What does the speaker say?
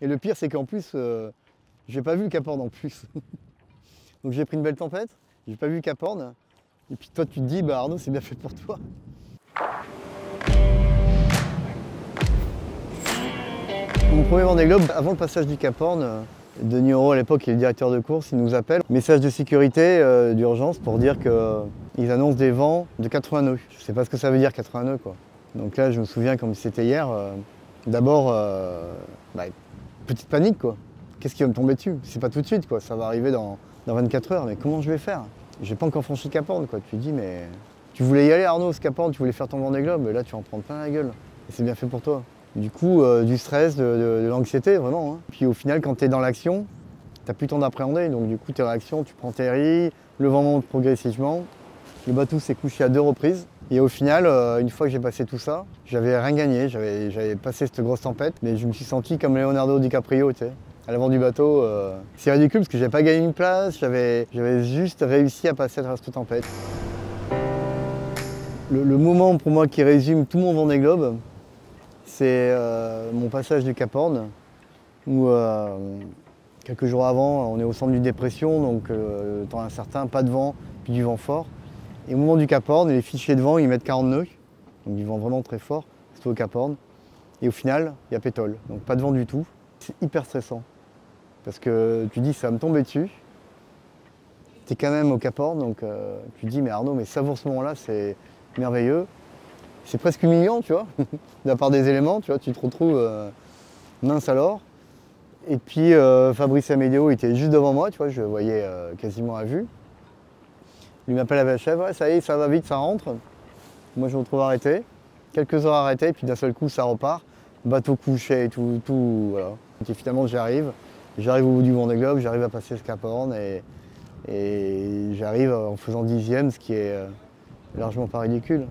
Et le pire, c'est qu'en plus, j'ai pas vu le Cap Horn en plus. Donc j'ai pris une belle tempête, j'ai pas vu le Cap Horn. Et puis toi, tu te dis, bah Arnaud, c'est bien fait pour toi. Mon premier Vendée Globe, avant le passage du Cap Horn, Denis Auro, à l'époque, qui est le directeur de course, il nous appelle. Message de sécurité d'urgence pour dire qu'ils annoncent des vents de 80 nœuds. Je sais pas ce que ça veut dire 80 nœuds, quoi. Donc là, je me souviens comme si c'était hier. D'abord, petite panique, quoi. Qu'est-ce qui va me tomber dessus? C'est pas tout de suite, quoi. Ça va arriver dans 24 heures, mais comment je vais faire? J'ai pas encore franchi le Cap Horn, quoi. Tu te dis, mais tu voulais y aller, Arnaud, ce Cap Horn, tu voulais faire ton Vendée Globe, et là, tu en prends plein la gueule. Et c'est bien fait pour toi. Du coup, du stress, de l'anxiété, vraiment. Hein. Puis au final, quand tu es dans l'action, tu n'as plus le temps d'appréhender. Donc du coup, tu es en action, tu prends tes ris, le vent monte progressivement. Le bateau s'est couché à 2 reprises. Et au final, une fois que j'ai passé tout ça, j'avais rien gagné. J'avais passé cette grosse tempête, mais je me suis senti comme Leonardo DiCaprio, tu sais, à l'avant du bateau. C'est ridicule parce que j'avais pas gagné une place, j'avais juste réussi à passer à travers cette tempête. Le moment pour moi qui résume tout mon Vendée Globe, c'est mon passage du Cap Horn, où quelques jours avant, on est au centre d'une dépression, donc temps incertain, pas de vent, puis du vent fort. Et au moment du Cap Horn, les fichiers de vent, ils mettent 40 nœuds, donc du vent vraiment très fort, surtout au Cap Horn. Et au final, il y a pétole, donc pas de vent du tout. C'est hyper stressant, parce que tu dis, ça va me tomber dessus. Tu es quand même au Cap Horn, donc tu te dis, mais Arnaud, mais savoure ce moment-là, c'est merveilleux. C'est presque humiliant, tu vois, de la part des éléments, tu vois, tu te retrouves mince alors. Et puis Fabrice Amédéo était juste devant moi, tu vois, je le voyais quasiment à vue. Il m'appelle à la chèvre, ouais, ça y est, ça va vite, ça rentre. Moi je me retrouve arrêté, quelques heures arrêté, et puis d'un seul coup ça repart. Bateau couché et tout, voilà. Et finalement j'arrive au bout du Vendée Globe, j'arrive à passer ce Cap Horn et j'arrive en faisant 10e, ce qui est largement pas ridicule.